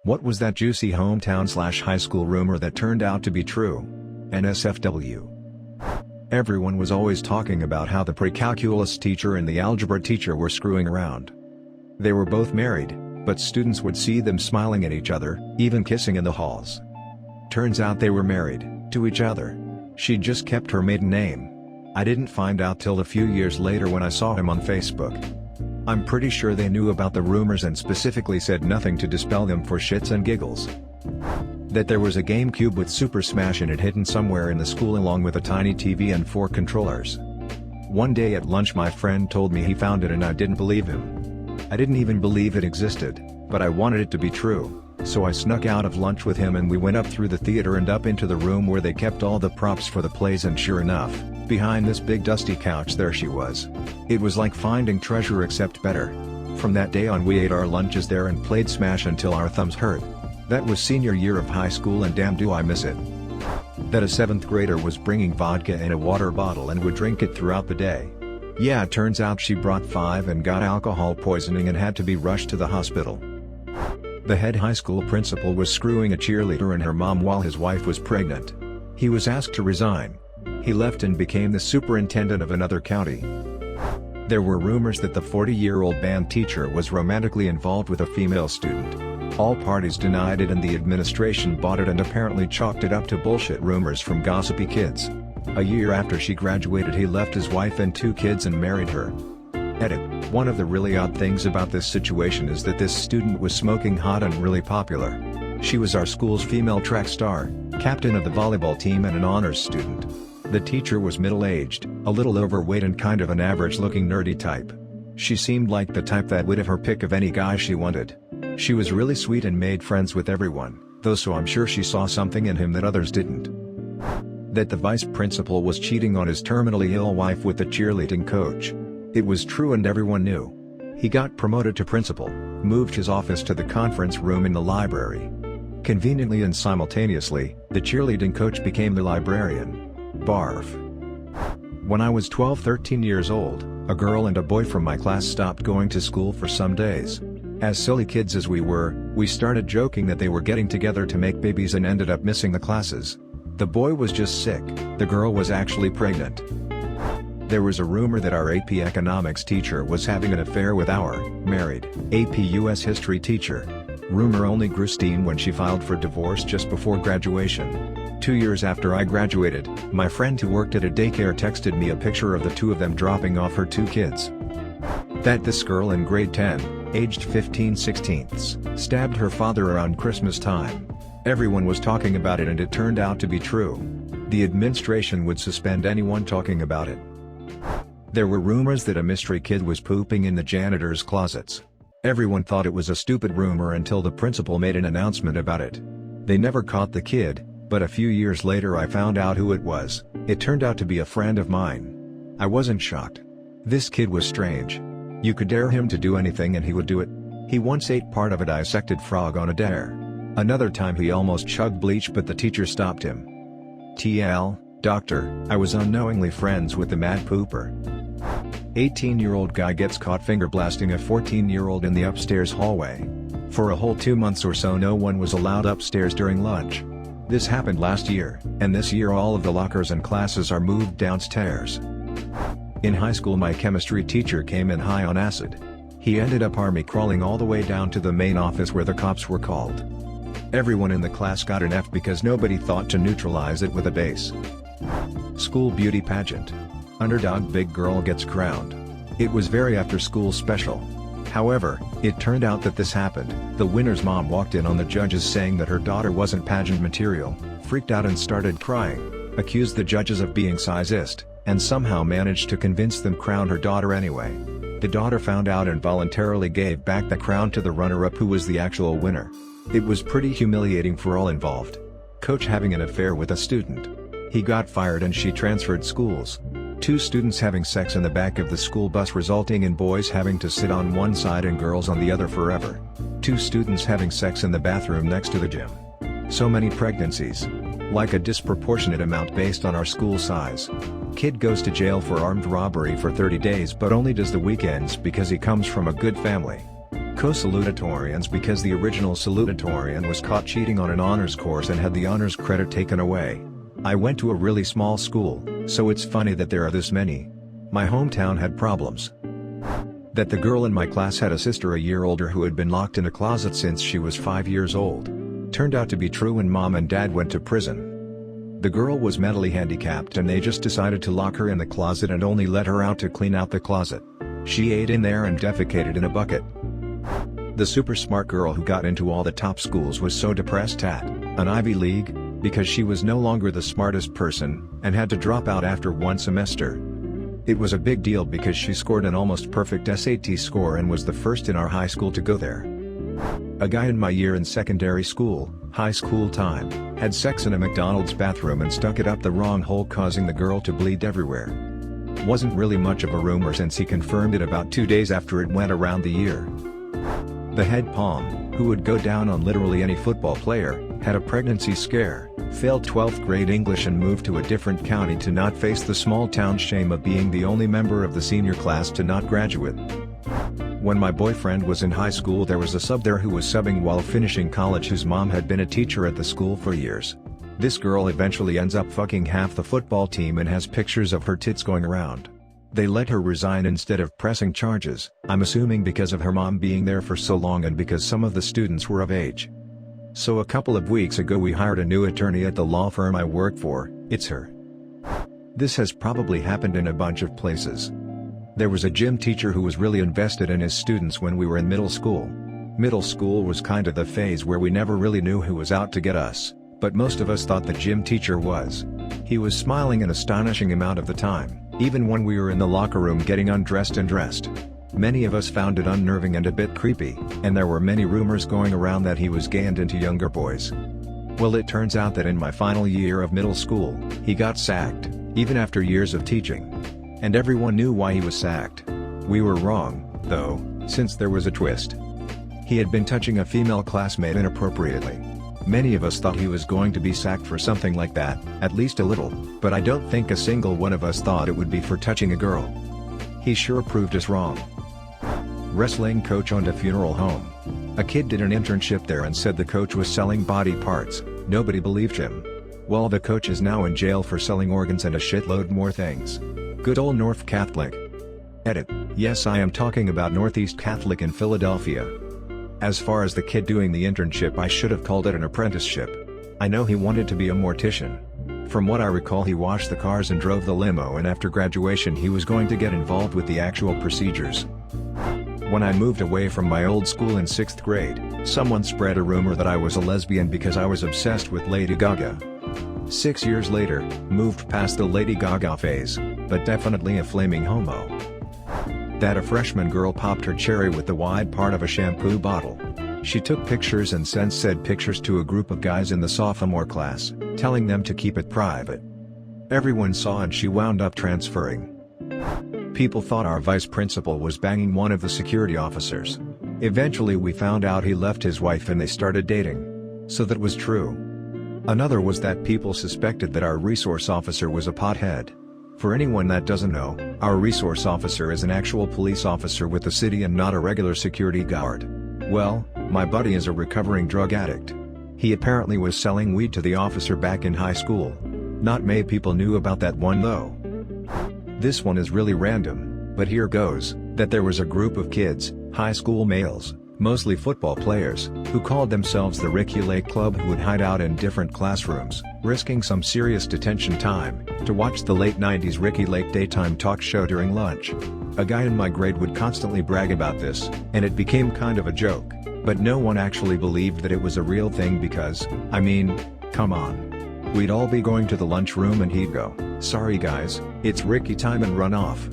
What was that juicy hometown/high school rumor that turned out to be true? NSFW. Everyone was always talking about how the pre-calculus teacher and the algebra teacher were screwing around. They were both married, but students would see them smiling at each other, even kissing in the halls. Turns out they were married, to each other. She just kept her maiden name. I didn't find out till a few years later when I saw him on Facebook. I'm pretty sure they knew about the rumors and specifically said nothing to dispel them for shits and giggles. That there was a GameCube with Super Smash in it hidden somewhere in the school along with a tiny TV and 4 controllers. One day at lunch my friend told me he found it and I didn't believe him. I didn't even believe it existed, but I wanted it to be true, so I snuck out of lunch with him and we went up through the theater and up into the room where they kept all the props for the plays, and sure enough, behind this big dusty couch there she was. It was like finding treasure except better. From that day on we ate our lunches there and played Smash until our thumbs hurt. That was senior year of high school and damn do I miss it. That a 7th grader was bringing vodka in a water bottle and would drink it throughout the day. Yeah, it turns out she brought 5 and got alcohol poisoning and had to be rushed to the hospital. The head high school principal was screwing a cheerleader and her mom while his wife was pregnant. He was asked to resign. He left and became the superintendent of another county. There were rumors that the 40-year-old band teacher was romantically involved with a female student. All parties denied it and the administration bought it and apparently chalked it up to bullshit rumors from gossipy kids. A year after she graduated he left his wife and 2 kids and married her. Edit. One of the really odd things about this situation is that this student was smoking hot and really popular. She was our school's female track star, captain of the volleyball team and an honors student. The teacher was middle-aged, a little overweight and kind of an average-looking nerdy type. She seemed like the type that would have her pick of any guy she wanted. She was really sweet and made friends with everyone, though, so I'm sure she saw something in him that others didn't. That the vice principal was cheating on his terminally ill wife with the cheerleading coach. It was true and everyone knew. He got promoted to principal, moved his office to the conference room in the library. Conveniently and simultaneously, the cheerleading coach became the librarian. Barf. When I was 13 years old, a girl and a boy from my class stopped going to school for some days. As silly kids as we were, we started joking that they were getting together to make babies and ended up missing the classes. The boy was just sick, the girl was actually pregnant. There was a rumor that our AP Economics teacher was having an affair with our married AP US History teacher. Rumor only grew steam when she filed for divorce just before graduation. 2 years after I graduated, my friend who worked at a daycare texted me a picture of the 2 of them dropping off her 2 kids. That this girl in grade 10, aged 15/16, stabbed her father around Christmas time. Everyone was talking about it and it turned out to be true. The administration would suspend anyone talking about it. There were rumors that a mystery kid was pooping in the janitor's closets. Everyone thought it was a stupid rumor until the principal made an announcement about it. They never caught the kid, but a few years later I found out who it was. It turned out to be a friend of mine. I wasn't shocked. This kid was strange. You could dare him to do anything and he would do it. He once ate part of a dissected frog on a dare. Another time he almost chugged bleach but the teacher stopped him. TL, doctor, I was unknowingly friends with the mad pooper. 18-year-old guy gets caught finger blasting a 14-year-old in the upstairs hallway. For a whole 2 months or so no one was allowed upstairs during lunch. This happened last year, and this year all of the lockers and classes are moved downstairs. In high school my chemistry teacher came in high on acid. He ended up army crawling all the way down to the main office where the cops were called. Everyone in the class got an F because nobody thought to neutralize it with a base. School beauty pageant. Underdog big girl gets crowned. It was very after school special. However, it turned out that this happened. The winner's mom walked in on the judges saying that her daughter wasn't pageant material, freaked out and started crying, accused the judges of being sizist, and somehow managed to convince them crown her daughter anyway. The daughter found out and voluntarily gave back the crown to the runner-up who was the actual winner. It was pretty humiliating for all involved. Coach having an affair with a student. He got fired and she transferred schools. 2 students having sex in the back of the school bus resulting in boys having to sit on one side and girls on the other forever. 2 students having sex in the bathroom next to the gym. So many pregnancies. Like a disproportionate amount based on our school size. Kid goes to jail for armed robbery for 30 days but only does the weekends because he comes from a good family. Co-salutatorians because the original salutatorian was caught cheating on an honors course and had the honors credit taken away. I went to a really small school, so it's funny that there are this many. My hometown had problems. That the girl in my class had a sister a year older who had been locked in a closet since she was 5 years old. Turned out to be true when mom and dad went to prison. The girl was mentally handicapped and they just decided to lock her in the closet and only let her out to clean out the closet. She ate in there and defecated in a bucket. The super smart girl who got into all the top schools was so depressed at an Ivy League because she was no longer the smartest person and had to drop out after one semester. It was a big deal because she scored an almost perfect SAT score and was the first in our high school to go there. A guy in my year in secondary school, high school time, had sex in a McDonald's bathroom and stuck it up the wrong hole, causing the girl to bleed everywhere. Wasn't really much of a rumor since he confirmed it about 2 days after it went around the year. The head pom, who would go down on literally any football player, had a pregnancy scare, failed 12th grade English and moved to a different county to not face the small town shame of being the only member of the senior class to not graduate. When my boyfriend was in high school, there was a sub there who was subbing while finishing college whose mom had been a teacher at the school for years. This girl eventually ends up fucking half the football team and has pictures of her tits going around. They let her resign instead of pressing charges, I'm assuming because of her mom being there for so long and because some of the students were of age. So a couple of weeks ago we hired a new attorney at the law firm I work for. It's her. This has probably happened in a bunch of places. There was a gym teacher who was really invested in his students when we were in middle school. Middle school was kind of the phase where we never really knew who was out to get us, but most of us thought the gym teacher was. He was smiling an astonishing amount of the time, even when we were in the locker room getting undressed and dressed. Many of us found it unnerving and a bit creepy, and there were many rumors going around that he was gay and into younger boys. Well, it turns out that in my final year of middle school, he got sacked, even after years of teaching. And everyone knew why he was sacked. We were wrong, though, since there was a twist. He had been touching a female classmate inappropriately. Many of us thought he was going to be sacked for something like that, at least a little, but I don't think a single one of us thought it would be for touching a girl. He sure proved us wrong. Wrestling coach owned a funeral home. A kid did an internship there and said the coach was selling body parts. Nobody believed him. Well, the coach is now in jail for selling organs and a shitload more things. Good old North Catholic. Edit. Yes, I am talking about Northeast Catholic in Philadelphia. As far as the kid doing the internship, I should have called it an apprenticeship. I know he wanted to be a mortician. From what I recall, he washed the cars and drove the limo, and after graduation he was going to get involved with the actual procedures. When I moved away from my old school in 6th grade, someone spread a rumor that I was a lesbian because I was obsessed with Lady Gaga. 6 years later, moved past the Lady Gaga phase, but definitely a flaming homo. That a freshman girl popped her cherry with the wide part of a shampoo bottle. She took pictures and sent said pictures to a group of guys in the sophomore class, telling them to keep it private. Everyone saw and she wound up transferring. People thought our vice principal was banging one of the security officers. Eventually we found out he left his wife and they started dating. So that was true. Another was that people suspected that our resource officer was a pothead. For anyone that doesn't know, our resource officer is an actual police officer with the city and not a regular security guard. Well, my buddy is a recovering drug addict. He apparently was selling weed to the officer back in high school. Not many people knew about that one though. This one is really random, but here goes, that there was a group of kids, high school males, mostly football players, who called themselves the Ricky Lake Club, who would hide out in different classrooms, risking some serious detention time, to watch the late 90s Ricky Lake daytime talk show during lunch. A guy in my grade would constantly brag about this, and it became kind of a joke, but no one actually believed that it was a real thing because, I mean, come on. We'd all be going to the lunchroom and he'd go, "Sorry guys, it's Ricky time," and run off.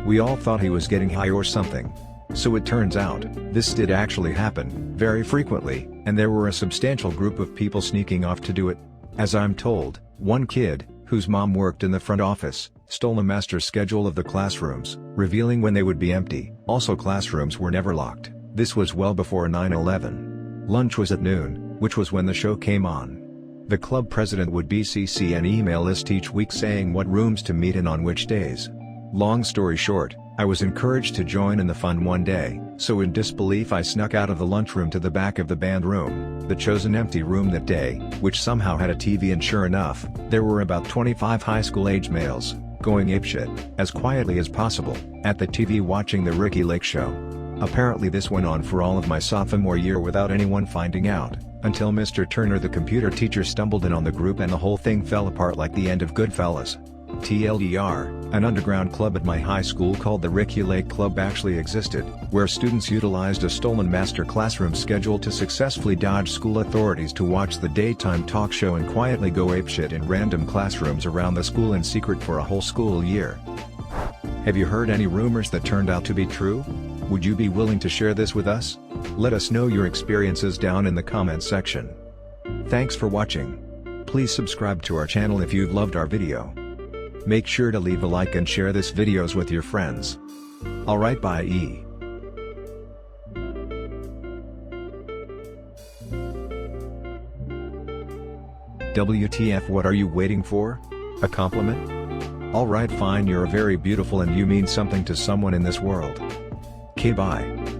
We all thought he was getting high or something. So it turns out, this did actually happen, very frequently, and there were a substantial group of people sneaking off to do it. As I'm told, one kid, whose mom worked in the front office, stole a master schedule of the classrooms, revealing when they would be empty. Also, classrooms were never locked. This was well before 9/11. Lunch was at noon, which was when the show came on. The club president would BCC an email list each week saying what rooms to meet in on which days. Long story short, I was encouraged to join in the fun one day, so in disbelief I snuck out of the lunchroom to the back of the band room, the chosen empty room that day, which somehow had a TV, and sure enough, there were about 25 high school age males, going apeshit, as quietly as possible, at the TV watching the Ricky Lake Show. Apparently this went on for all of my sophomore year without anyone finding out, until Mr. Turner, the computer teacher, stumbled in on the group and the whole thing fell apart like the end of Goodfellas. TLDR, an underground club at my high school called the Ricky Lake Club actually existed, where students utilized a stolen master classroom schedule to successfully dodge school authorities to watch the daytime talk show and quietly go apeshit in random classrooms around the school in secret for a whole school year. Have you heard any rumors that turned out to be true? Would you be willing to share this with us? Let us know your experiences down in the comments section. Thanks for watching. Please subscribe to our channel if you've loved our video. Make sure to leave a like and share this videos with your friends. Alright, bye. WTF, what are you waiting for? A compliment? Alright, fine, you're very beautiful and you mean something to someone in this world. Okay, bye.